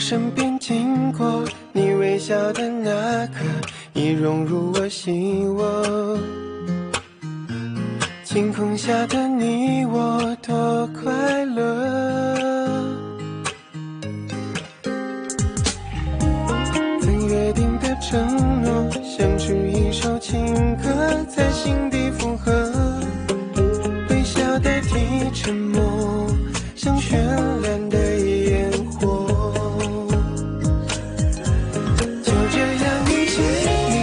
身边经过，你微笑的那刻，已融入我心窝。晴空下的你我多快乐，曾约定的承诺，像是一首情歌，在心底附和。微笑代替沉默，像绚烂的烟火。就这样遇见你，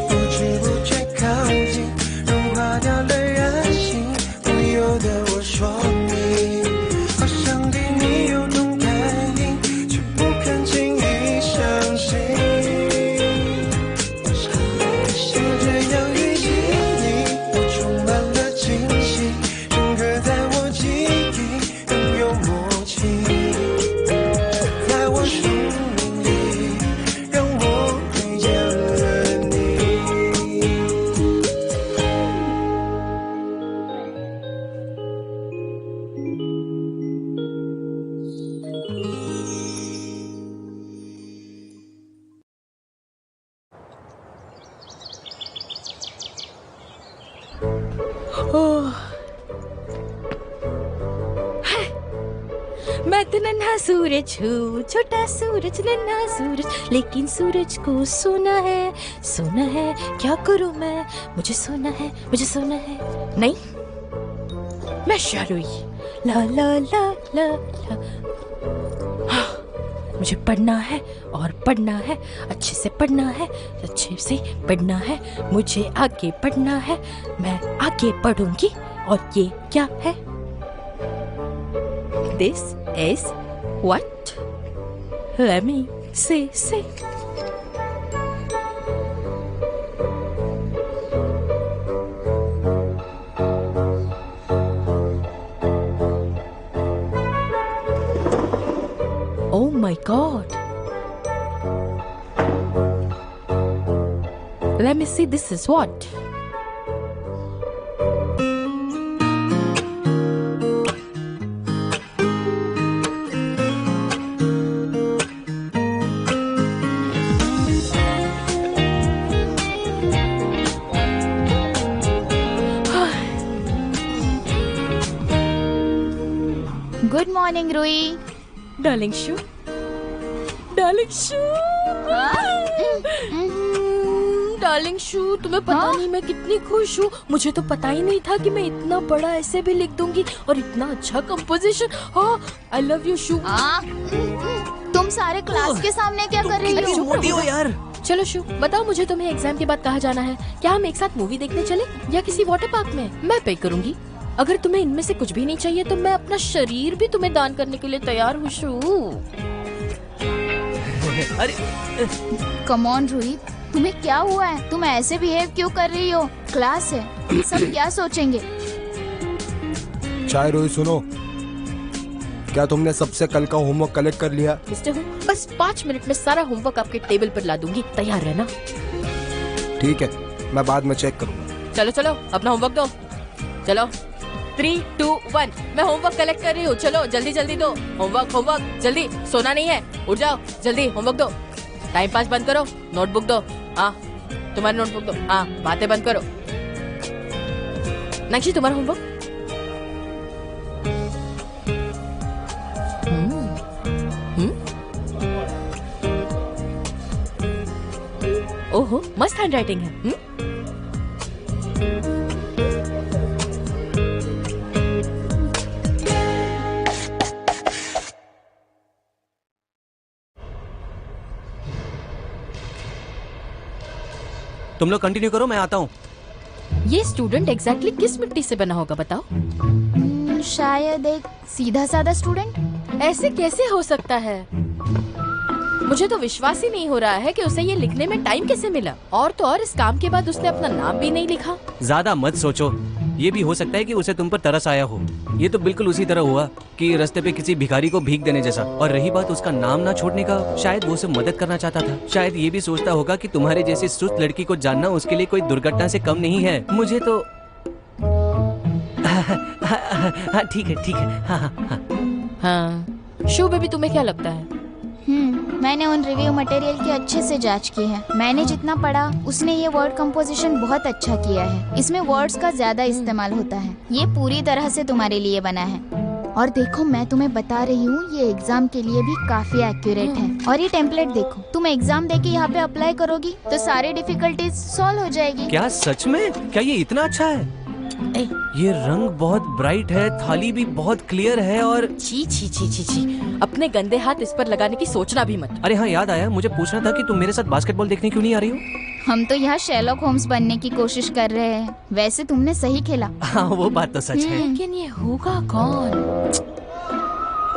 不知不觉靠近，融化掉了任性，不由得我说明，好想对你有种感应，却不肯轻易相信。就这样遇见你，我充满了惊喜，深刻在我记忆，更有默契，在我生命里，让我遇见了你。मैं तो नन्हा सूरज हूँ, छोटा सूरज नन्हा सूरज, लेकिन सूरज को सोना है, क्या करूँ मैं, मुझे सोना है, मुझे सोना है। नहीं, मैं शारुई, ला ला ला ला ला। हाँ, मुझे पढ़ना है और पढ़ना है, अच्छे से पढ़ना है, अच्छे से पढ़ना है, मुझे आगे पढ़ना है, मैं आगे पढ़ूंगी। और ये क्या है? This is what? Let me see. Oh my God. Let me see, this is what? Good morning Ruhi. Darling Shu, darling Shu, तुम्हें पता नहीं मैं कितनी खुश हूँ। मुझे तो पता ही नहीं था कि मैं इतना बड़ा ऐसे भी लिख दूंगी और इतना अच्छा कंपोजिशन। हाँ, आई लव यू शू। तुम सारे क्लास के सामने क्या कर रही हो? मोटी हो यार। चलो शू, बताओ मुझे तुम्हें एग्जाम के बाद कहाँ जाना है? क्या हम एक साथ मूवी देखने चले या किसी वाटर पार्क में? मैं पे करूंगी। अगर तुम्हें इनमें से कुछ भी नहीं चाहिए तो मैं अपना शरीर भी तुम्हें दान करने के लिए तैयार हूँ शू। अरे कम ऑन रूही, तुम्हें क्या हुआ है? तुम ऐसे बिहेव क्यों कर रही हो? क्लास है, सब क्या सोचेंगे? चाय रोही सुनो, क्या तुमने सबसे कल का होमवर्क कलेक्ट कर लिया? मिस्टर हूँ, बस 5 मिनट में सारा होमवर्क आपके टेबल पर ला दूंगी, तैयार रहना। ठीक है, मैं बाद में चेक करूँगा। चलो चलो, अपना होमवर्क दो। चलो 3, 2, 1, मैं होमवर्क कलेक्ट कर रही हूँ। चलो जल्दी जल्दी दो होमवर्क, जल्दी, सोना नहीं है, उठ जाओ जल्दी, होमवर्क दो। टाइम पास बंद करो, नोटबुक दो। हाँ, तुम्हारी नोटबुक दो। हाँ, बातें बंद करो। नक्शी, तुम्हारा होमवर्क। ओहो, मस्त हैंडराइटिंग है। तुम लोग कंटिन्यू करो, मैं आता हूँ। ये स्टूडेंट एग्जैक्टली किस मिट्टी से बना होगा बताओ? शायद एक सीधा साधा स्टूडेंट। ऐसे कैसे हो सकता है? मुझे तो विश्वास ही नहीं हो रहा है कि उसे ये लिखने में टाइम कैसे मिला। और तो और इस काम के बाद उसने अपना नाम भी नहीं लिखा। ज्यादा मत सोचो, ये भी हो सकता है कि उसे तुम पर तरस आया हो। ये तो बिल्कुल उसी तरह हुआ कि रास्ते पे किसी भिखारी को भीख देने जैसा। और रही बात उसका नाम ना छोड़ने का, शायद वो उसे मदद करना चाहता था। शायद ये भी सोचता होगा कि तुम्हारे जैसी सुस्त लड़की को जानना उसके लिए कोई दुर्घटना से कम नहीं है। मुझे तो ठीक है। हाँ। हाँ, शू बेबी, तुम्हें क्या लगता है? मैंने उन रिव्यू मटेरियल की अच्छे से जांच की है। मैंने जितना पढ़ा उसने ये वर्ड कंपोजिशन बहुत अच्छा किया है। इसमें वर्ड्स का ज्यादा इस्तेमाल होता है। ये पूरी तरह से तुम्हारे लिए बना है। और देखो मैं तुम्हें बता रही हूँ, ये एग्जाम के लिए भी काफी एक्यूरेट है। और ये टेम्पलेट देखो, तुम एग्जाम देके यहाँ पे अप्लाई करोगी तो सारी डिफिकल्टीज सॉल्व हो जाएगी। क्या सच में? क्या ये इतना अच्छा है? ये रंग बहुत ब्राइट है, थाली भी बहुत क्लियर है और छी छी छी छी छी, अपने गंदे हाथ इस पर लगाने की सोचना भी मत। अरे हाँ, याद आया, मुझे पूछना था कि तुम मेरे साथ बास्केटबॉल देखने क्यों नहीं आ रही हो? हम तो यहाँ शेरलॉक होम्स बनने की कोशिश कर रहे हैं। वैसे तुमने सही खेला। हाँ, वो बात तो सच है। लेकिन ये होगा कौन?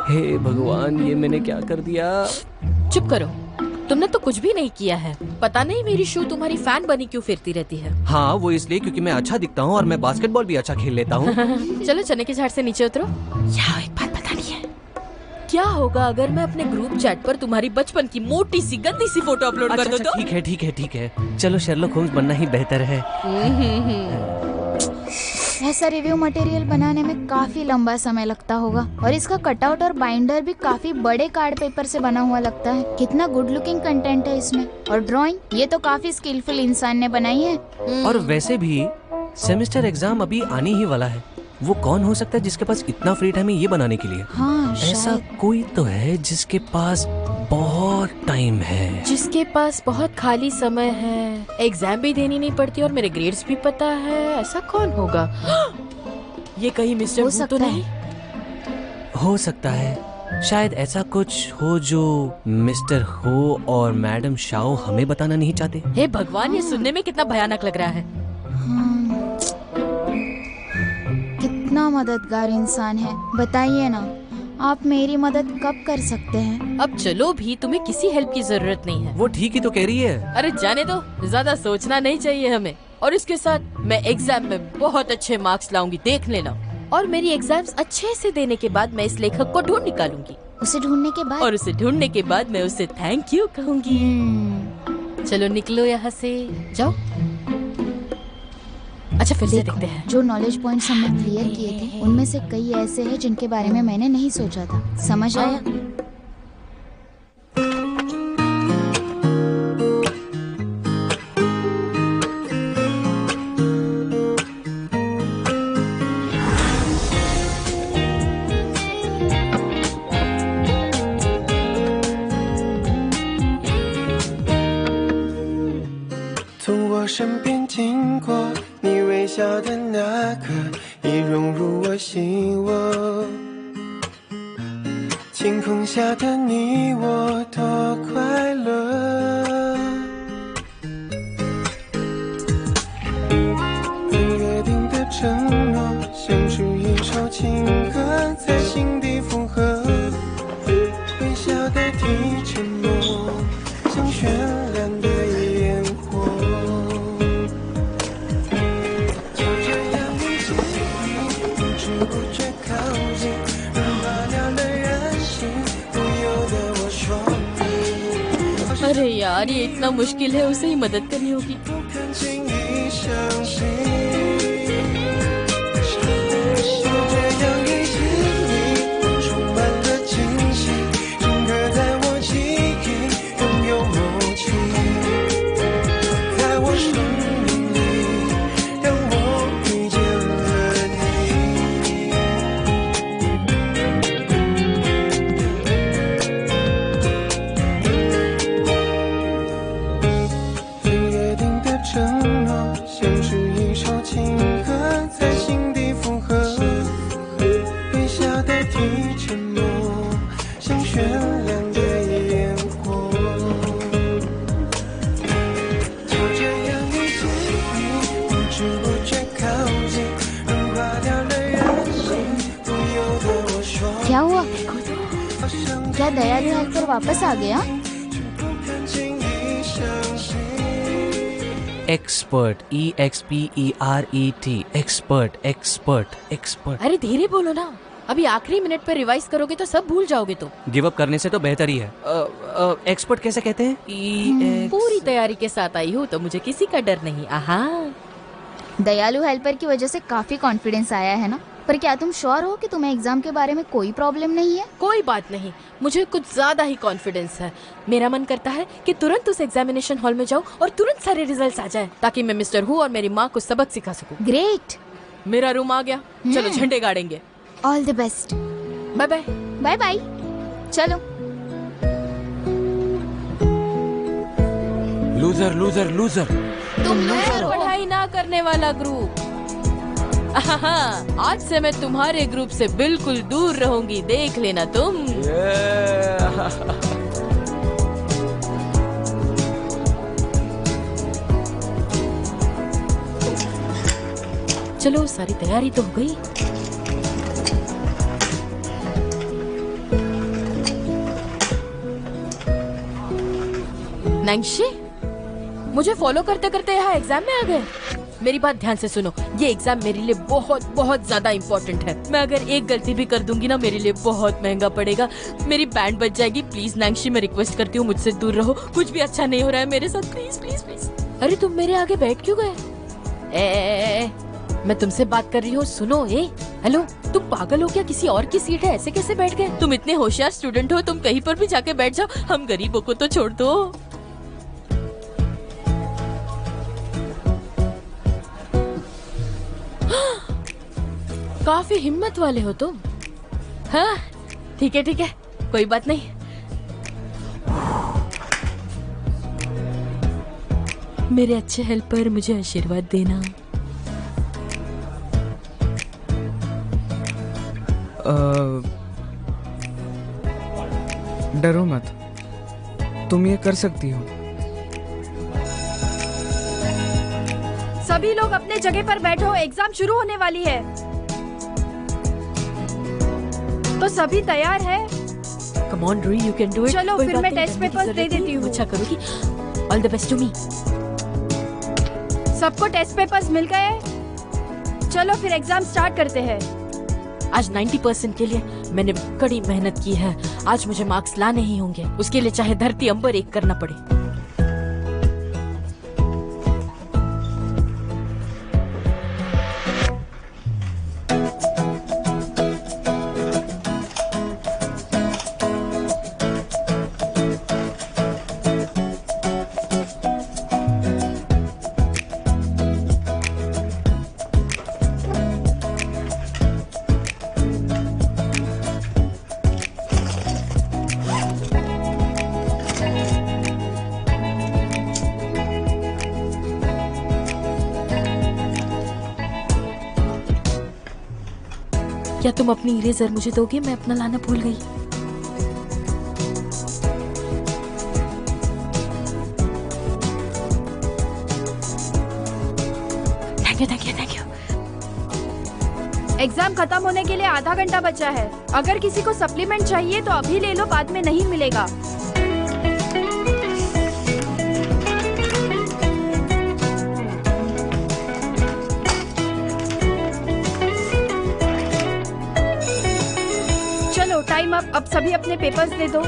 हे भगवान, ये मैंने क्या कर दिया? चुप करो, तुमने तो कुछ भी नहीं किया है। पता नहीं मेरी शू तुम्हारी फैन बनी क्यों फिरती रहती है। हाँ, वो इसलिए क्योंकि मैं अच्छा दिखता हूँ और मैं बास्केटबॉल भी अच्छा खेल लेता हूँ। चलो चने के झाड़ से नीचे उतरो। यार, एक बात बतानी है। क्या होगा अगर मैं अपने ग्रुप चैट पर तुम्हारी बचपन की मोटी सी गंदी सी फोटो अपलोड कर दूं तो? ठीक है ठीक है ठीक है, चलो शेरलॉक होम्स बनना ही बेहतर है। ऐसा रिव्यू मटेरियल बनाने में काफी लंबा समय लगता होगा और इसका कटआउट और बाइंडर भी काफी बड़े कार्ड पेपर से बना हुआ लगता है। कितना गुड लुकिंग कंटेंट है इसमें। और ड्राइंग, ये तो काफी स्किलफुल इंसान ने बनाई है। और वैसे भी सेमेस्टर एग्जाम अभी आने ही वाला है। वो कौन हो सकता है जिसके पास इतना फ्री टाइम है ये बनाने के लिए? हाँ, ऐसा कोई तो है जिसके पास बहुत टाइम है, जिसके पास बहुत खाली समय है, एग्जाम भी देनी नहीं पड़ती और मेरे ग्रेड्स भी पता है। ऐसा कौन होगा? ये कहीं मिस्टर हो वू तो सकता नहीं? हो सकता है। शायद ऐसा कुछ हो जो मिस्टर हो और मैडम शाओ हमें बताना नहीं चाहते। हे भगवान, ये सुनने में कितना भयानक लग रहा है। कितना मददगार इंसान है, बताइए ना, आप मेरी मदद कब कर सकते हैं? अब चलो भी, तुम्हें किसी हेल्प की जरूरत नहीं है। वो ठीक ही तो कह रही है। अरे जाने दो, ज्यादा सोचना नहीं चाहिए हमें। और इसके साथ मैं एग्जाम में बहुत अच्छे मार्क्स लाऊंगी, देख लेना। और मेरी एग्जाम्स अच्छे से देने के बाद मैं इस लेखक को ढूंढ निकालूंगी। उसे ढूंढने के बाद? और उसे ढूंढने के बाद मैं उसे थैंक यू कहूंगी। चलो निकलो यहाँ से, जाओ। अच्छा, फिर से देखते हैं। जो नॉलेज पॉइंट्स हमने क्लियर किए थे उनमें से कई ऐसे हैं जिनके बारे में मैंने नहीं सोचा था। समझ आया?从我身边经过，你微笑的那刻，已融入我心窝。晴空下的你我多快乐，曾约定的承诺，像是一首情歌，在心底附和。微笑代替沉默，像绚烂的烟火。就这样一起，不知不觉靠近，融化掉了人心，不由得我说你。 अरे यार, ये इतना मुश्किल है, उसे ही मदद करनी होगी। 不肯轻易相信，就这样一起，你充满了惊喜，整个在我记忆，拥有默契，在我生命里，让我遇见了你。曾约定的承诺，像是一首情歌，在心底附和。微笑代替沉默，像绚烂的烟火。就这样一起，不知不觉靠近，融化掉了人心，不由得我说。 क्या हुआ? 好像 क्या दयालु हेल्पर वापस आ गया? 不肯轻易相信。 expert, EXPERET, expert expert expert. अरे धीरे बोलो ना, अभी आखिरी मिनट पर रिवाइज करोगे तो सब भूल जाओगे तुम। गिव अप करने से तो बेहतर ही है। एक्सपर्ट कैसे कहते हैं? पूरी तैयारी के साथ आई हूँ तो मुझे किसी का डर नहीं। आहा, दयालु हेल्पर की वजह से काफी कॉन्फिडेंस आया है ना? पर क्या तुम श्योर हो कि तुम्हें एग्जाम के बारे में कोई प्रॉब्लम नहीं है? कोई बात नहीं, मुझे कुछ ज्यादा ही कॉन्फिडेंस है। मेरा मन करता है कि तुरंत उस एग्जामिनेशन हॉल में जाऊं और तुरंत सारे रिजल्ट्स आ जाए, ताकि मैं मिस्टर हु और मेरी माँ को सबक सिखा सकूं। ग्रेट। मेरा रूम आ गया, चलो झंडे गाड़ेंगे। All the best. Bye bye. Bye bye. चलो। Loser loser loser. तुम लूजर हो। पढ़ाई ना करने वाला ग्रुप। आज से मैं तुम्हारे ग्रुप से बिल्कुल दूर रहूंगी, देख लेना तुम। चलो, सारी तैयारी तो हो गई। नैंशी, मुझे फॉलो करते करते यहाँ एग्जाम में आ गए। मेरी बात ध्यान से सुनो, ये एग्जाम मेरे लिए बहुत बहुत ज्यादा इम्पोर्टेंट है। मैं अगर एक गलती भी कर दूंगी ना, मेरे लिए बहुत महंगा पड़ेगा। मेरी बैंड बच जाएगी। प्लीज नैंशी, मैं रिक्वेस्ट करती हूँ, मुझसे दूर रहो। कुछ भी अच्छा नहीं हो रहा है मेरे साथ, प्लीज प्लीज प्लीज। अरे तुम मेरे आगे बैठ क्यों गए? मैं तुमसे बात कर रही हूँ, सुनो। हेलो, तुम पागल हो क्या? किसी और की सीट है, ऐसे कैसे बैठ गए? तुम इतने होशियार स्टूडेंट हो, तुम कहीं पर भी जाके बैठ जाओ, हम गरीबों को तो छोड़ दो। काफी हिम्मत वाले हो तुम। हाँ ठीक है ठीक है, कोई बात नहीं। मेरे अच्छे हेल्पर, मुझे आशीर्वाद देना। डरो मत, तुम ये कर सकती हो। सभी लोग अपने जगह पर बैठो, एग्जाम शुरू होने वाली है। तो सभी तैयार है? Come on, Rui, you can do it. चलो, कोई फिर बात मैं नहीं, टेस्ट डरने की पेपर्स दे जरूरत नहीं, देती हूँ। अच्छा करोगी। All the best to me. सबको टेस्ट पेपर्स मिल गए? चलो फिर एग्जाम स्टार्ट करते हैं। आज 90% के लिए मैंने कड़ी मेहनत की है। आज मुझे मार्क्स लाने ही होंगे, उसके लिए चाहे धरती अंबर एक करना पड़े। क्या तुम अपनी इरेजर मुझे दोगे? मैं अपना लाना भूल गई। Thank you thank you thank you. Exam खत्म होने के लिए आधा घंटा बचा है। अगर किसी को सप्लीमेंट चाहिए तो अभी ले लो, बाद में नहीं मिलेगा। चलो टाइम अप, अब सभी अपने पेपर्स दे दो।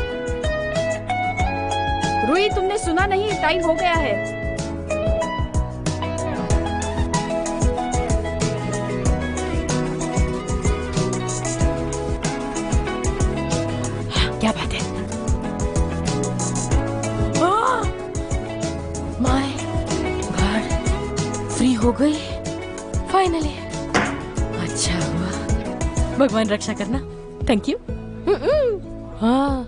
रुई, तुमने सुना नहीं? टाइम हो गया है। क्या बात है? माय गॉड, फ्री हो गई फाइनली। अच्छा हुआ, भगवान रक्षा करना। Thank you. हाँ,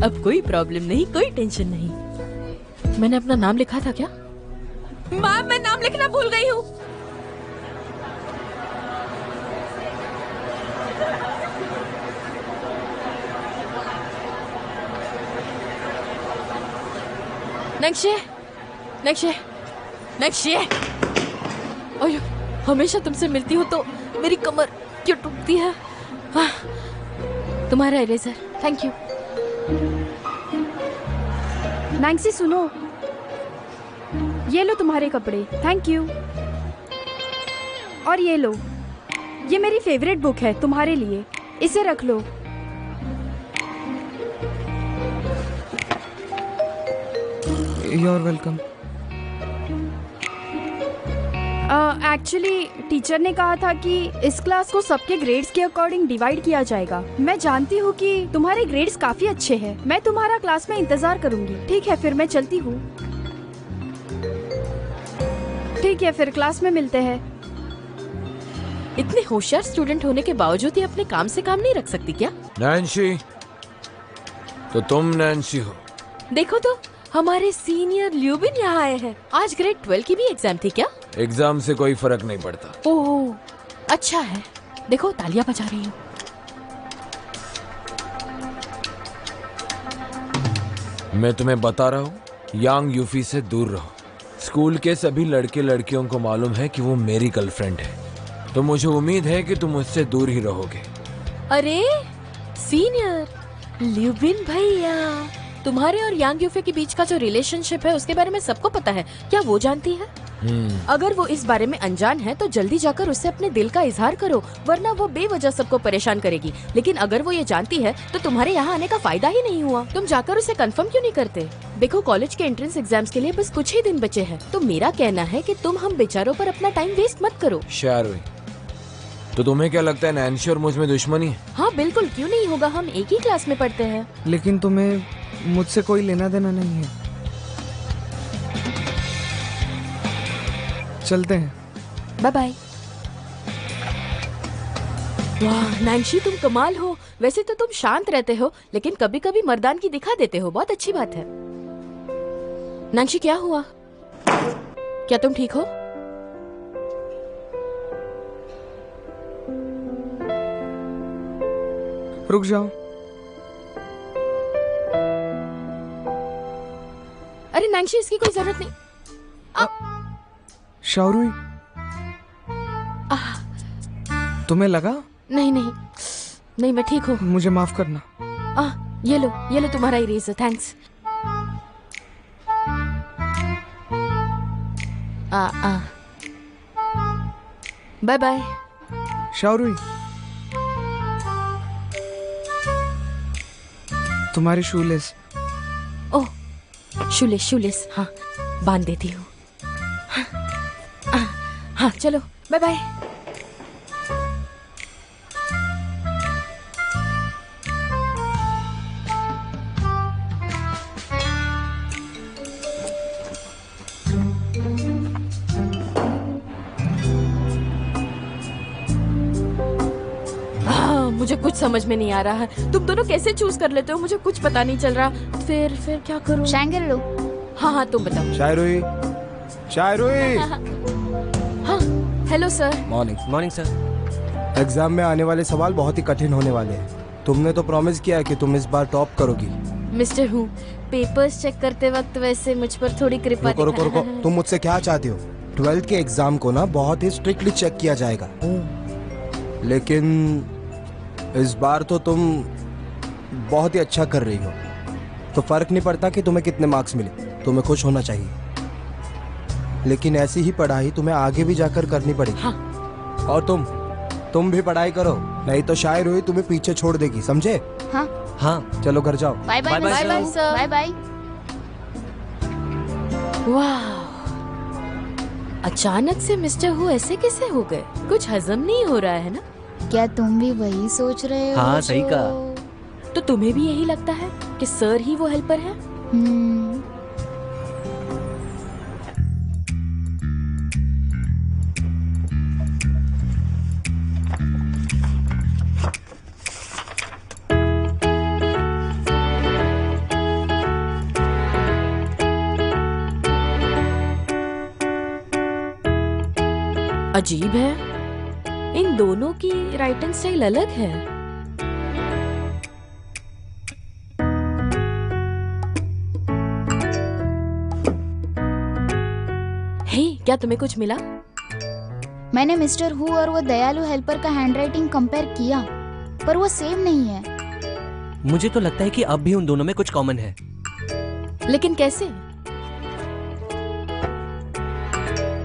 अब कोई प्रॉब्लम नहीं, कोई टेंशन नहीं। मैंने अपना नाम लिखा था क्या? माँ, मैं नाम लिखना भूल गई हूँ। नक्शे नक्शे नक्शे। ओयो, हमेशा तुमसे मिलती हूँ तो मेरी कमर क्यों टूटती है? तुम्हारा इरेजर, थैंक यू। नैंसी सुनो, ये लो तुम्हारे कपड़े, थैंक यू। और ये लो, ये मेरी फेवरेट बुक है तुम्हारे लिए, इसे रख लो। You're welcome. एक्चुअली टीचर ने कहा था कि इस क्लास को सबके ग्रेड्स के अकॉर्डिंग डिवाइड किया जाएगा। मैं जानती हूँ कि तुम्हारे ग्रेड्स काफी अच्छे हैं। मैं तुम्हारा क्लास में इंतजार करूंगी। ठीक है, फिर मैं चलती हूँ। ठीक है, फिर क्लास में मिलते हैं। इतने होशियार स्टूडेंट होने के बावजूद ही अपने काम से काम नहीं रख सकती क्या? नैन्सी, तो तुम नैन्सी हो? देखो तो हमारे सीनियर ल्यूबिन यहाँ आए हैं। आज ग्रेड 12 की भी एग्जाम थी क्या? एग्जाम से कोई फर्क नहीं पड़ता। ओह, अच्छा है। देखो तालियां बजा रही हूँ। मैं तुम्हें बता रहा हूँ, यांग यूफी से दूर रहो। स्कूल के सभी लड़के लड़कियों को मालूम है कि वो मेरी गर्लफ्रेंड है, तो मुझे उम्मीद है कि तुम उससे दूर ही रहोगे। अरे सीनियर ल्यूबिन भैया, तुम्हारे और यांग यूफे के बीच का जो रिलेशनशिप है उसके बारे में सबको पता है। क्या वो जानती है? अगर वो इस बारे में अनजान है तो जल्दी जाकर उससे अपने दिल का इजहार करो, वरना वो बेवजह सबको परेशान करेगी। लेकिन अगर वो ये जानती है तो तुम्हारे यहाँ आने का फायदा ही नहीं हुआ। तुम जाकर उसे कंफर्म क्यों नहीं करते? देखो कॉलेज के एंट्रेंस एग्जाम्स के लिए बस कुछ ही दिन बचे हैं, तो मेरा कहना है कि तुम हम बेचारों पर अपना टाइम वेस्ट मत करो। शायरी, तो तुम्हें क्या लगता है नैन्सी और मुझ में दुश्मनी है? हाँ बिल्कुल, क्यों नहीं होगा, हम एक ही क्लास में पढ़ते हैं। लेकिन तुम्हें मुझसे कोई लेना देना नहीं है। चलते हैं। Bye bye. वाह नैन्सी, तुम कमाल हो। वैसे तो तुम शांत रहते हो, लेकिन कभी कभी मर्दानगी दिखा देते हो। बहुत अच्छी बात है। नैन्सी, क्या हुआ? क्या तुम ठीक हो? रुक जाओ। अरे नैन्सी, इसकी कोई जरूरत नहीं। शाओरुई, तुम्हें लगा? नहीं नहीं नहीं, मैं ठीक हूँ। मुझे माफ करना। ये लो तुम्हारा eraser, thanks. Bye bye. Xiaorui, तुम्हारी शूलेस। ओह, शूलेस, हाँ बांध देती हूँ। हाँ चलो, बाय बाय। मुझे कुछ समझ में नहीं आ रहा है। तुम दोनों कैसे चूज कर लेते हो? मुझे कुछ पता नहीं चल रहा। फिर क्या करूं? शैंगर लो। हाँ तुम बताओ। शायरुई। हाँ hello sir. Morning sir. Exam में आने वाले सवाल बहुत ही कठिन होने वाले हैं। तुमने तो प्रॉमिस किया कि तुम इस बार टॉप करोगी। मिस्टर हूँ, पेपर्स चेक करते वक्त वैसे मुझ पर थोड़ी कृपा रुको। तुम मुझसे क्या चाहती हो? 12th के एग्जाम को ना बहुत ही स्ट्रिक्टली चेक किया जाएगा, लेकिन इस बार तो तुम बहुत ही अच्छा कर रही हो, तो फर्क नहीं पड़ता कि तुम्हें कितने मार्क्स मिले, तुम्हें खुश होना चाहिए। लेकिन ऐसी ही पढ़ाई तुम्हें आगे भी जाकर करनी पड़ेगी। हाँ। और तुम भी पढ़ाई करो, नहीं तो शायरुई तुम्हें पीछे छोड़ देगी, समझे? हाँ चलो घर जाओ। Bye bye sir. Bye bye. वाह, अचानक से मिस्टर हु ऐसे कैसे हो गए? कुछ हजम नहीं हो रहा है ना? क्या तुम भी वही सोच रहे हो? हाँ सही कहा। तो तुम्हें भी यही लगता है कि सर ही वो हेल्पर है? अजीब है, इन दोनों की राइटिंग स्टाइल अलग है। हे, क्या तुम्हें कुछ मिला? मैंने मिस्टर हु और वो दयालु हेल्पर का हैंडराइटिंग कंपेयर किया, पर वो सेम नहीं है। मुझे तो लगता है कि अब भी उन दोनों में कुछ कॉमन है। लेकिन कैसे?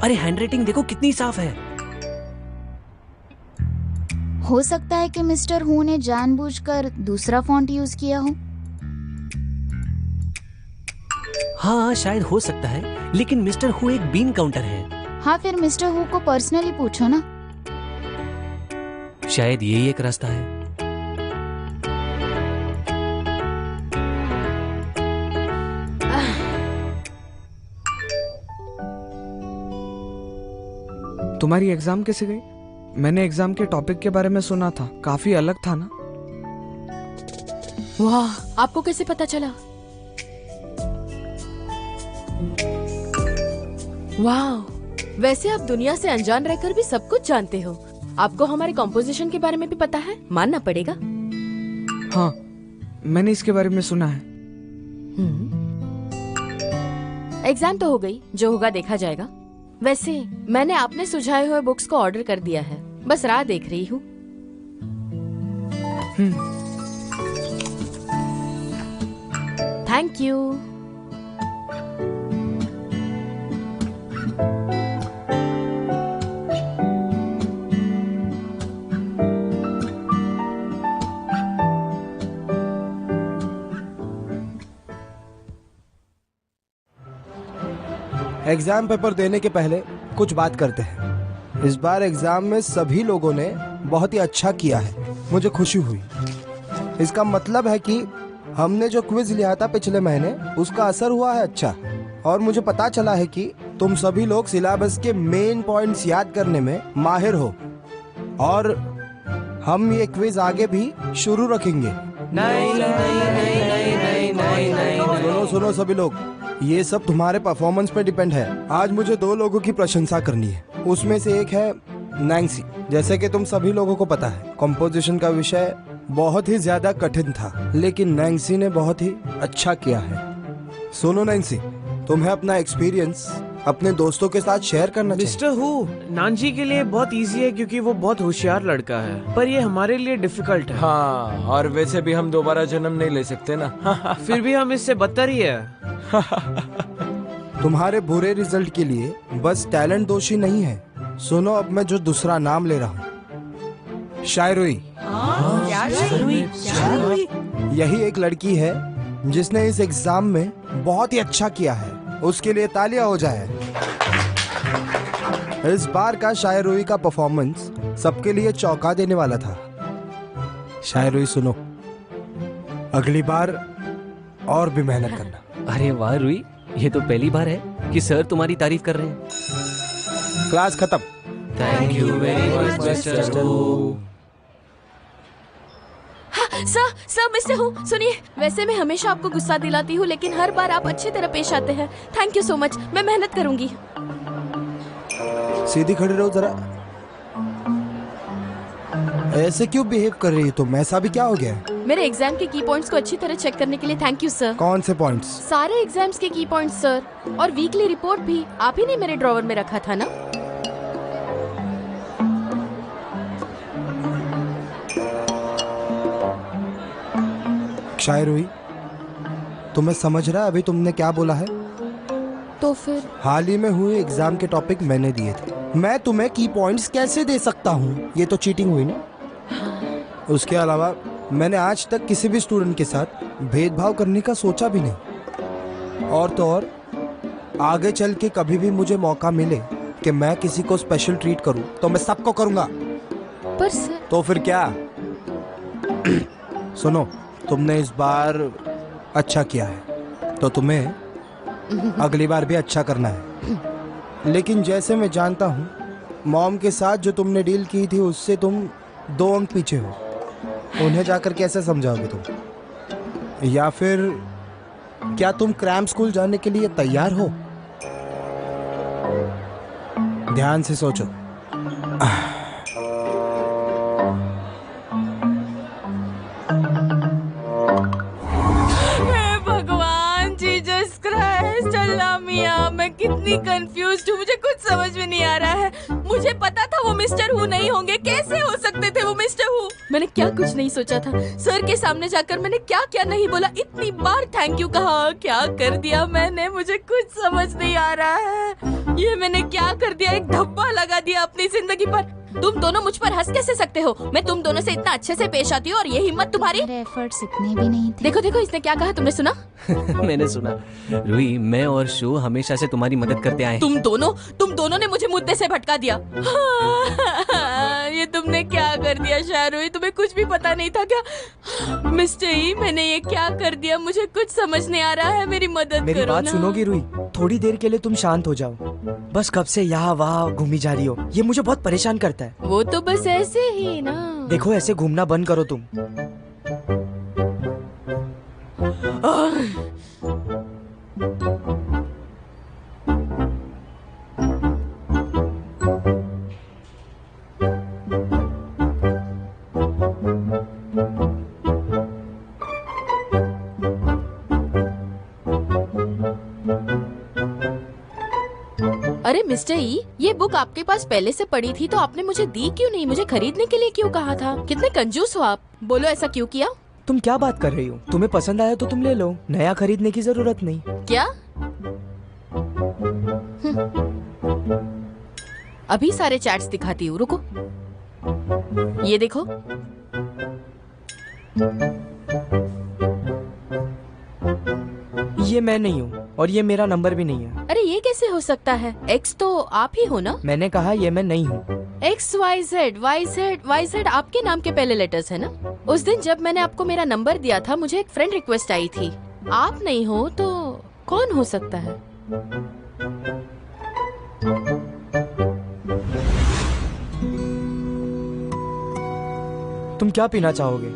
अरे हैंडराइटिंग देखो कितनी साफ है। हो सकता है कि मिस्टर हु ने जानबूझकर दूसरा फॉन्ट यूज किया हो। हाँ शायद हो सकता है, लेकिन मिस्टर हु एक बीन काउंटर है। हाँ, फिर मिस्टर हु को पर्सनली पूछो ना। शायद यही एक रास्ता है। तुम्हारी एग्जाम कैसे गई? मैंने एग्जाम के टॉपिक के बारे में सुना था, काफी अलग था ना? वाह, आपको कैसे पता चला? वाह, वैसे आप दुनिया से अनजान रहकर भी सब कुछ जानते हो। आपको हमारे कॉम्पोजिशन के बारे में भी पता है, मानना पड़ेगा। हाँ, मैंने इसके बारे में सुना है। एग्जाम तो हो गई, जो होगा देखा जाएगा। वैसे मैंने आपने सुझाए हुए बुक्स को ऑर्डर कर दिया है, बस राह देख रही हूँ। Thank you. एग्जाम पेपर देने के पहले कुछ बात करते हैं। इस बार एग्जाम में सभी लोगों ने बहुत ही अच्छा किया है, मुझे खुशी हुई। इसका मतलब है कि हमने जो क्विज लिया था पिछले महीने उसका असर हुआ है अच्छा, और मुझे पता चला है कि तुम सभी लोग सिलेबस के मेन पॉइंट्स याद करने में माहिर हो, और हम ये क्विज आगे भी शुरू रखेंगे। सुनो सभी लोग, ये सब तुम्हारे परफॉर्मेंस पे डिपेंड है। आज मुझे 2 लोगों की प्रशंसा करनी है, उसमें से एक है नैंसी। जैसे कि तुम सभी लोगों को पता है, कंपोजिशन का विषय बहुत ही ज्यादा कठिन था, लेकिन नैंसी ने बहुत ही अच्छा किया है। सुनो नैंसी, तुम्हें अपना एक्सपीरियंस अपने दोस्तों के साथ शेयर करना चाहिए। मिस्टर हु, नानजी के लिए बहुत इजी है क्योंकि वो बहुत होशियार लड़का है, पर ये हमारे लिए डिफिकल्ट है। हाँ, और वैसे भी हम दोबारा जन्म नहीं ले सकते ना। फिर भी हम इससे बदतर ही है। तुम्हारे बुरे रिजल्ट के लिए बस टैलेंट दोषी नहीं है। सुनो, अब मैं जो दूसरा नाम ले रहा हूँ, शायरुई। यही एक लड़की है जिसने इस एग्जाम में बहुत ही अच्छा किया है, उसके लिए तालियां हो जाए। इस बार का शायरुई का परफॉर्मेंस सबके लिए चौंका देने वाला था। शायरुई सुनो, अगली बार और भी मेहनत करना। अरे वाह रुई, ये तो पहली बार है कि सर तुम्हारी तारीफ कर रहे हैं। क्लास खत्म। Thank you very much mister who. Sir mister who, सुनिए, वैसे मैं हमेशा आपको गुस्सा दिलाती हूँ, लेकिन हर बार आप अच्छी तरह पेश आते हैं। थैंक यू सो मच, मैं मेहनत करूंगी। सीधी खड़ी रहो जरा। ऐसे क्यों बिहेव कर रही हो तुम? ऐसा भी क्या हो गया? मेरे एग्जाम के की पॉइंट्स को अच्छी तरह चेक करने के लिए थैंक यू सर। कौन से पॉइंट्स? सारे एग्जाम्स के की पॉइंट्स सर, और वीकली रिपोर्ट भी आप ही ने मेरे ड्रॉवर में रखा था ना। शायरुई, तुम्हें समझ रहा है अभी तुमने क्या बोला है? तो फिर हाल ही में हुए एग्जाम के टॉपिक मैंने दिए थे, मैं तुम्हें की पॉइंट्स कैसे दे सकता हूँ? ये तो चीटिंग हुई ना। उसके अलावा मैंने आज तक किसी भी स्टूडेंट के साथ भेदभाव करने का सोचा भी नहीं, और तो और आगे चल के कभी भी मुझे मौका मिले कि मैं किसी को स्पेशल ट्रीट करूं तो मैं सबको करूंगा। पर सर। तो फिर क्या? सुनो, तुमने इस बार अच्छा किया है तो तुम्हें अगली बार भी अच्छा करना है। लेकिन जैसे मैं जानता हूँ, मॉम के साथ जो तुमने डील की थी उससे तुम 2 अंक पीछे हो। उन्हें जाकर कैसे समझाओगे तुम? या फिर क्या तुम क्रैम स्कूल जाने के लिए तैयार हो? ध्यान से सोचो। मैं कितनी कंफ्यूज्ड हूँ, मुझे कुछ समझ में नहीं आ रहा है। मुझे पता था वो मिस्टर हु नहीं होंगे, कैसे हो सकते थे वो मिस्टर हु? मैंने क्या कुछ नहीं सोचा था। सर के सामने जाकर मैंने क्या क्या नहीं बोला, इतनी बार थैंक यू कहा, क्या कर दिया मैंने, मुझे कुछ समझ नहीं आ रहा है। ये मैंने क्या कर दिया, एक धब्बा लगा दिया अपनी जिंदगी पर। तुम दोनों मुझ पर हंस कैसे सकते हो? मैं तुम दोनों से इतना अच्छे से पेश आती हूँ और ये हिम्मत तुम्हारी। मेरे एफर्ट्स इतने भी नहीं थे। देखो देखो इसने क्या कहा, तुमने सुना? मैंने सुना। रूही, मैं और शो हमेशा से तुम्हारी मदद करते आए हैं। तुम दोनों ने मुझे मुद्दे से भटका दिया। ये तुमने क्या कर दिया शाहरुही? तुम्हें कुछ भी पता नहीं था क्या? मिस्टर ई, मैंने ये क्या कर दिया? मुझे कुछ समझ नहीं आ रहा है, मेरी मदद मेरी करो बात ना। सुनोगी रूही? थोड़ी देर के लिए तुम शांत हो जाओ। बस कब से यहाँ वहाँ घूमी जा रही हो, ये मुझे बहुत परेशान करता है। वो तो बस ऐसे ही ना। देखो ऐसे घूमना बंद करो तुम। अरे मिस्टर ई, ये बुक आपके पास पहले से पड़ी थी तो आपने मुझे दी क्यों नहीं? मुझे खरीदने के लिए क्यों कहा था? कितने कंजूस हो आप। बोलो ऐसा क्यों किया? तुम क्या बात कर रही हो? तुम्हें पसंद आया तो तुम ले लो, नया खरीदने की जरूरत नहीं। क्या? अभी सारे चैट्स दिखाती हूँ, रुको। ये देखो। ये मैं नहीं हूँ और ये मेरा नंबर भी नहीं है। अरे ये कैसे हो सकता है? एक्स तो आप ही हो ना? मैंने कहा ये मैं नहीं हूँ। XYZ आपके नाम के पहले लेटर्स है ना? उस दिन जब मैंने आपको मेरा नंबर दिया था, मुझे एक फ्रेंड रिक्वेस्ट आई थी। आप नहीं हो तो कौन हो सकता है? तुम क्या पीना चाहोगे?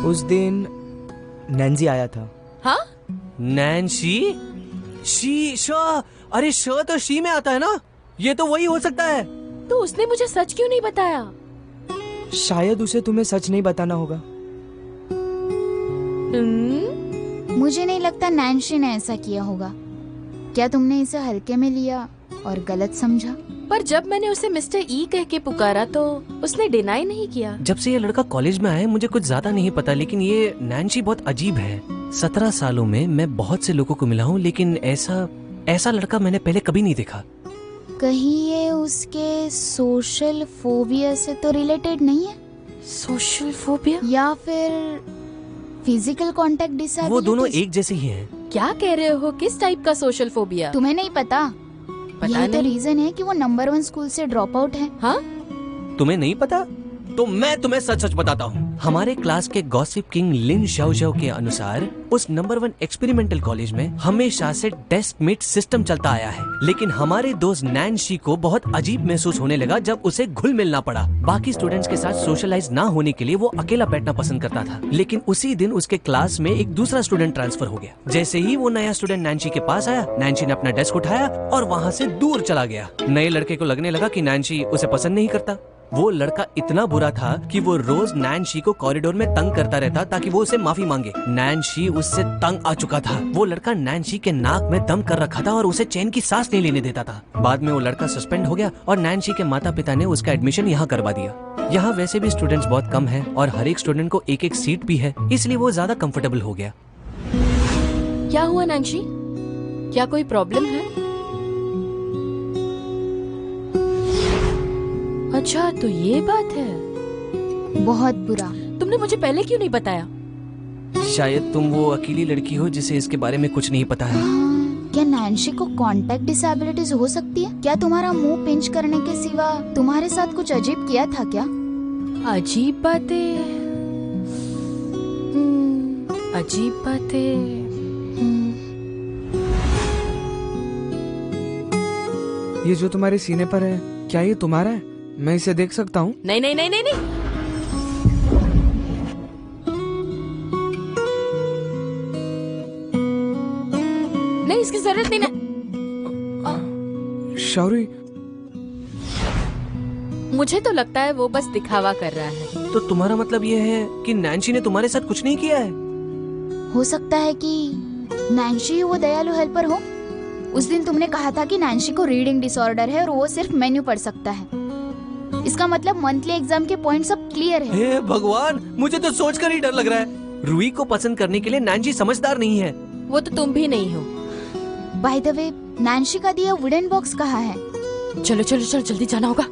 उस दिन नैन्सी आया था। हाँ? नैन्सी? अरे श तो शी में आता है ना, ये तो वही हो सकता है। तो उसने मुझे सच क्यों नहीं बताया? शायद उसे तुम्हें सच नहीं बताना होगा। मुझे नहीं लगता नैन्सी ने ऐसा किया होगा। क्या तुमने इसे हल्के में लिया और गलत समझा? पर जब मैंने उसे मिस्टर ई कह के पुकारा तो उसने डिनाई नहीं किया। जब से ये लड़का कॉलेज में आया है मुझे कुछ ज्यादा नहीं पता, लेकिन ये नैन्सी बहुत अजीब है। 17 सालों में मैं बहुत से लोगों को मिला हूँ, लेकिन ऐसा लड़का मैंने पहले कभी नहीं देखा। कहीं ये उसके सोशल फोबिया से तो रिलेटेड नहीं है? सोशल फोबिया या फिर फिजिकल कांटेक्ट डिसएबिलिटी? वो दोनों एक जैसे ही हैं। क्या कह रहे हो? किस टाइप का सोशल फोबिया? तुम्हें नहीं पता? यही तो रीजन है कि वो नंबर 1 स्कूल से ड्रॉप आउट है। हाँ? तुम्हें नहीं पता? तो मैं तुम्हें सच सच बताता हूँ। हमारे क्लास के गॉसिप किंग लिन शाओ के अनुसार उस नंबर 1 एक्सपेरिमेंटल कॉलेज में हमेशा से डेस्क मेट सिस्टम चलता आया है, लेकिन हमारे दोस्त नैन्सी को बहुत अजीब महसूस होने लगा जब उसे घुल मिलना पड़ा। बाकी स्टूडेंट्स के साथ सोशलाइज ना होने के लिए वो अकेला बैठना पसंद करता था, लेकिन उसी दिन उसके क्लास में एक दूसरा स्टूडेंट ट्रांसफर हो गया। जैसे ही वो नया स्टूडेंट नैन्सी के पास आया, नैन्सी ने अपना डेस्क उठाया और वहाँ से दूर चला गया। नए लड़के को लगने लगा कि नैन्सी उसे पसंद नहीं करता। वो लड़का इतना बुरा था कि वो रोज नैन्सी को कॉरिडोर में तंग करता रहता ताकि वो उसे माफी मांगे। नैन्सी उससे तंग आ चुका था। वो लड़का नैन्सी के नाक में दम कर रखा था और उसे चैन की सांस नहीं लेने देता था। बाद में वो लड़का सस्पेंड हो गया और नैन्सी के माता पिता ने उसका एडमिशन यहाँ करवा दिया। यहाँ वैसे भी स्टूडेंट्स बहुत कम हैं और हर एक स्टूडेंट को एक एक सीट भी है, इसलिए वो ज्यादा कंफर्टेबल हो गया। क्या हुआ नैन्सी? क्या कोई प्रॉब्लम है? अच्छा तो ये बात है। बहुत बुरा। तुमने मुझे पहले क्यों नहीं बताया? शायद तुम वो अकेली लड़की हो जिसे इसके बारे में कुछ नहीं पता है। क्या नैन्सी को कांटेक्ट डिसेबिलिटीज हो सकती है? क्या तुम्हारा मुंह पिंच करने के सिवा तुम्हारे साथ कुछ अजीब किया था क्या? अजीब बातें? अजीब बातें। ये जो तुम्हारे सीने पर है, क्या ये तुम्हारा है? मैं इसे देख सकता हूँ? नहीं नहीं नहीं नहीं नहीं। नहीं, इसकी जरूरत नहीं ना। शौरी, मुझे तो लगता है वो बस दिखावा कर रहा है। तो तुम्हारा मतलब ये है कि नैन्सी ने तुम्हारे साथ कुछ नहीं किया है? हो सकता है कि नैन्सी वो दयालु हेल्पर हो। उस दिन तुमने कहा था कि नैन्सी को रीडिंग डिसऑर्डर है और वो सिर्फ मेन्यू पढ़ सकता है। इसका मतलब मंथली एग्जाम के पॉइंट सब क्लियर है। हे भगवान, मुझे तो सोचकर ही डर लग रहा है। रूही को पसंद करने के लिए नैन्सी समझदार नहीं है। वो तो तुम भी नहीं हो। बाय द वे, नैन्सी का दिया वुडन बॉक्स कहाँ है? चलो चलो चलो जल्दी जाना होगा।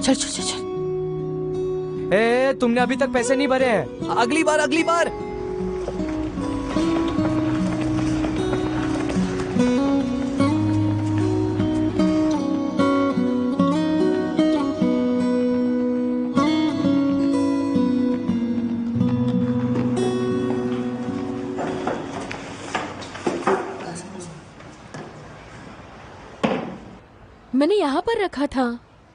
चल चल चल चल। ए, तुमने अभी तक पैसे नहीं भरे हैं। अगली बार अगली बार। मैंने यहाँ पर रखा था।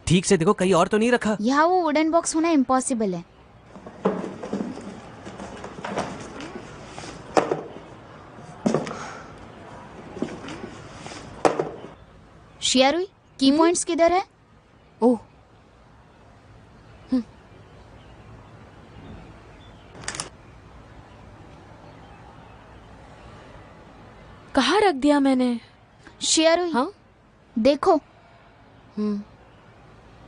ठीक से देखो, कहीं और तो नहीं रखा। यहाँ वो वुडन बॉक्स होना इम्पॉसिबल है। शियारुई, की पॉइंट्स किधर है? ओह, कहाँ रख दिया मैंने? शियारुई, हाँ? देखो,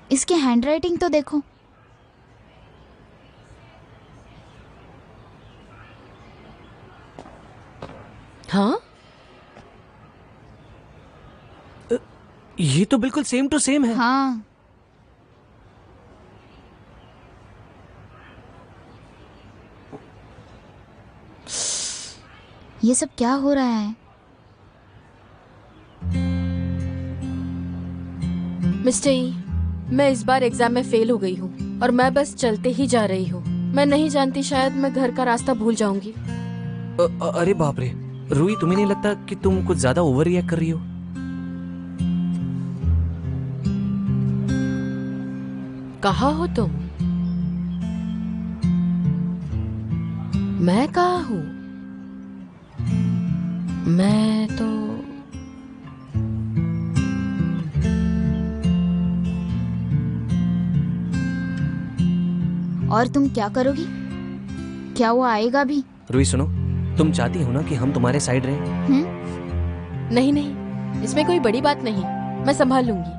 इसकी हैंडराइटिंग तो देखो। हाँ, ये तो बिल्कुल सेम टू सेम है। हाँ, ये सब क्या हो रहा है? मिस्टर ई, मैं इस बार एग्जाम में फेल हो गई हूँ और मैं बस चलते ही जा रही हूँ। मैं नहीं जानती, शायद मैं घर का रास्ता भूल जाऊंगी। अरे बाप रे, रूही, तुम्हें नहीं लगता कि तुम कुछ ज्यादा ओवर रिएक्ट कर रही हो? कहाँ हो तुम? मैं कहाँ हूँ? मैं तो और तुम क्या करोगी? क्या वो आएगा भी? रूही सुनो, तुम चाहती हो ना कि हम तुम्हारे साइड रहें? नहीं नहीं, इसमें कोई बड़ी बात नहीं, मैं संभाल लूंगी।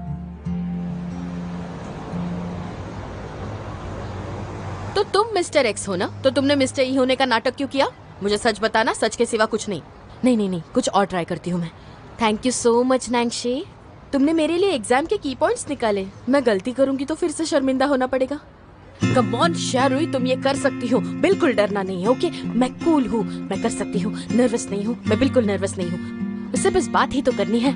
तो तुम मिस्टर एक्स हो ना? तो तुमने मिस्टर ई होने का नाटक क्यों किया? मुझे सच बताना, सच के सिवा कुछ नहीं। नहीं नहीं नहीं, कुछ और ट्राई करती हूँ मैं। थैंक यू सो मच नैंशी, तुमने मेरे लिए एग्जाम के की पॉइंट्स निकाले। मैं गलती करूंगी तो फिर से शर्मिंदा होना पड़ेगा। कम ऑन शारुई, तुम ये कर सकती हो, बिल्कुल डरना नहीं है। ओके, मैं कूल हूँ, मैं कर सकती हूँ, नर्वस नहीं हूँ, मैं बिल्कुल नर्वस नहीं हूँ। उससे बस बात ही तो करनी है,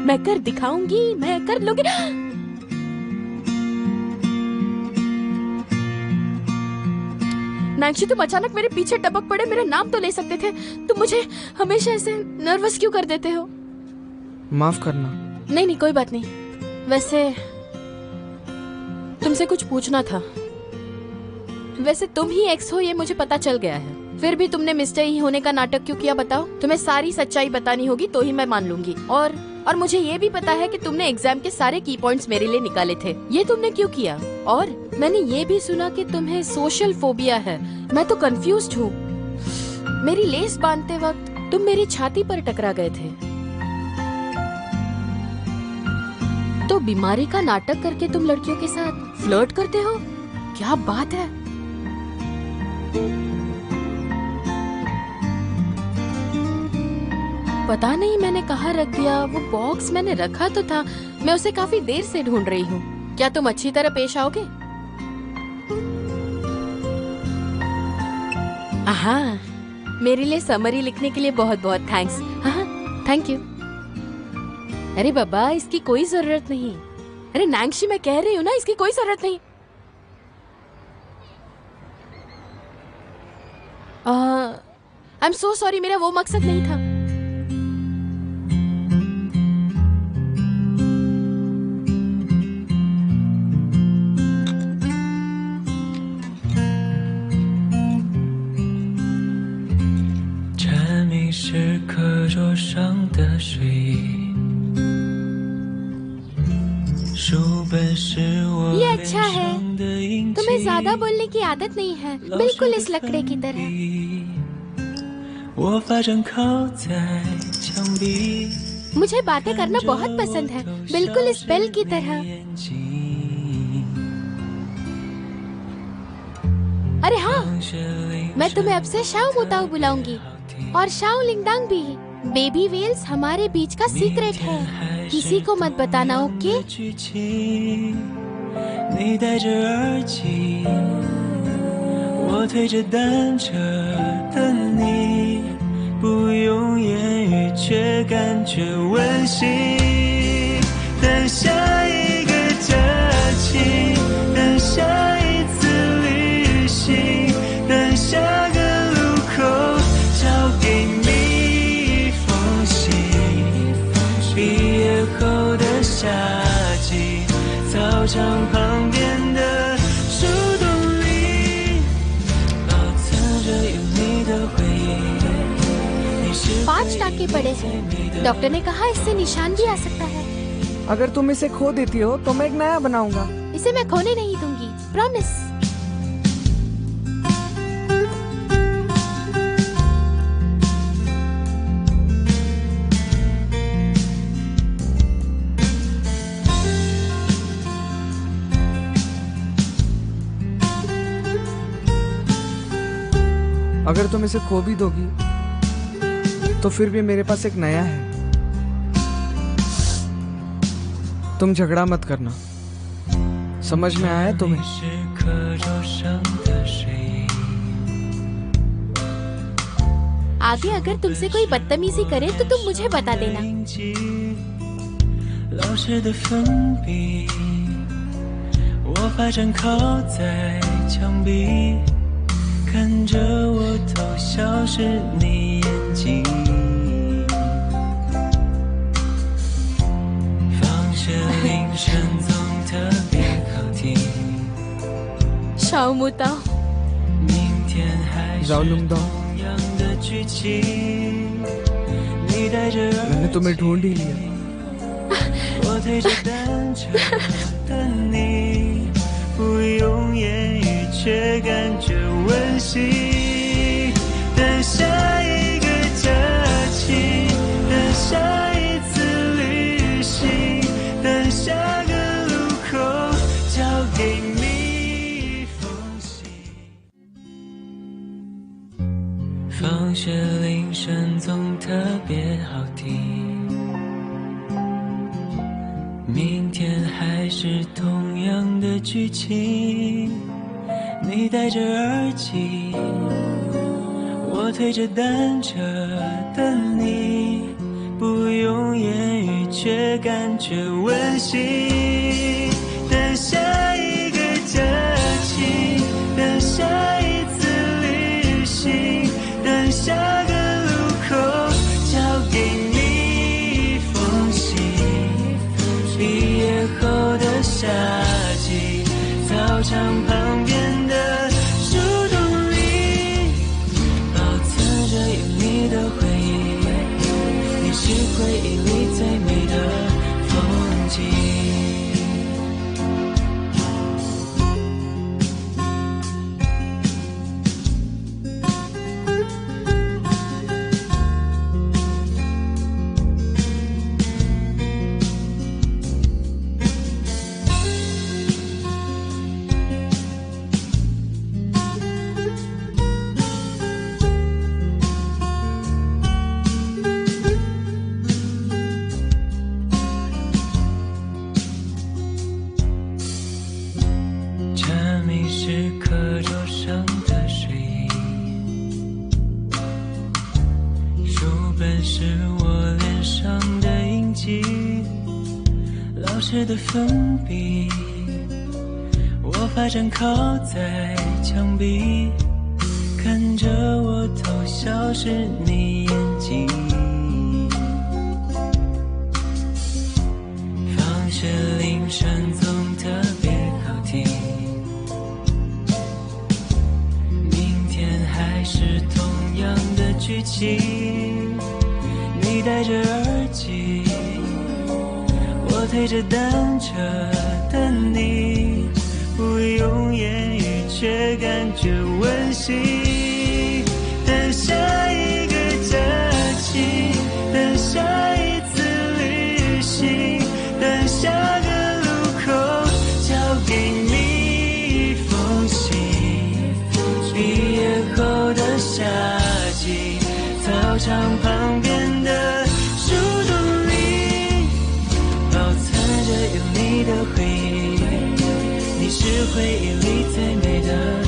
मैं कर दिखाऊंगी, मैं कर लूंगी। नैंशी, तुम अचानक मेरे पीछे टपक पड़े, मेरा नाम तो ले सकते थे। तुम मुझे हमेशा ऐसे नर्वस क्यों कर देते हो? माफ करना। नहीं नहीं, कोई बात नहीं। वैसे तुमसे कुछ पूछना था। वैसे तुम ही एक्स हो, ये मुझे पता चल गया है। फिर भी तुमने मिस्टर ई होने का नाटक क्यों किया, बताओ? तुम्हें सारी सच्चाई बतानी होगी तो ही मैं मान लूंगी। और मुझे ये भी पता है कि तुमने एग्जाम के सारे की पॉइंट्स मेरे लिए निकाले थे। ये तुमने क्यों किया? और मैंने ये भी सुना कि तुम्हें सोशल फोबिया है। मैं तो कंफ्यूज्ड हूँ। मेरी लेस बांधते वक्त तुम मेरी छाती पर टकरा गए थे। तो बीमारी का नाटक करके तुम लड़कियों के साथ फ्लर्ट करते हो? क्या बात है? पता नहीं मैंने कहाँ रख दिया। वो बॉक्स मैंने रखा तो था, मैं उसे काफी देर से ढूंढ रही हूँ। क्या तुम अच्छी तरह पेश आओगे? हाँ, मेरे लिए समरी लिखने के लिए बहुत बहुत थैंक्स। हाँ, थैंक यू। अरे बाबा, इसकी कोई जरूरत नहीं। अरे नैंशी, मैं कह रही हूँ ना, इसकी कोई जरूरत नहीं। आई एम सो सॉरी, मेरा वो मकसद नहीं था। ये अच्छा है, तुम्हें ज्यादा बोलने की आदत नहीं है, बिल्कुल इस लकड़े की तरह। मुझे बातें करना बहुत पसंद है, बिल्कुल इस बेल की तरह। अरे हाँ, मैं तुम्हें अब से शाओ मोताओ बुलाऊंगी, और शाओ लिंगदांग भी। बेबी वेल्स हमारे बीच का सीक्रेट है। किसी को मत बताना, ओके? 你戴着耳机，我推着单车的你，不用言语却感觉温馨。等下一个假期，等下一次旅行，等下个路口交给你一封信。毕业后的夏季，操场旁边的树洞里，保存着有你的回忆。 5 टाके पड़े हैं। डॉक्टर ने कहा इससे निशान भी आ सकता है। अगर तुम इसे खो देती हो तो मैं एक नया बनाऊंगा। इसे मैं खोने नहीं दूंगी, प्रॉमिस। अगर तुम इसे खो भी दोगी तो फिर भी मेरे पास एक नया है। तुम झगड़ा मत करना, समझ में आया तुम्हें? 是课桌上的水印。 आगे अगर तुमसे कोई बदतमीजी करे तो तुम मुझे बता देना। 老师的粉笔，我发展靠在墙壁，看着我偷笑时你眼睛。放学铃声总特别好听。 शाओ मुता। 明天还是 जाओ 同样的剧情。你带着耳 मैंने तुम्हें ढूंढ ही लिया। 我推着单车的你，不用言语却感觉温馨。等下一个假期，等下一次旅行，等下个路口交给你一封信。放学铃声总特别好听。 明天还是同样的剧情，你戴着耳机，我推着单车的你，不用言语却感觉温馨。等下一个假期，等下一次旅行，等下个路口交给你一封信。 毕业后的夏季，操场旁边的树洞里，保存着有你的回忆。你是回忆里最美的风景。 的粉笔，我发展靠在墙壁，看着我偷笑时你眼睛。放学铃声总特别好听，明天还是同样的剧情，你戴着耳机。 我推着单车的你，不用言语却感觉温馨。等下一个假期，等下一次旅行，等下个路口交给你一封信。毕业后的夏季，操场旁边的树洞里。里最美的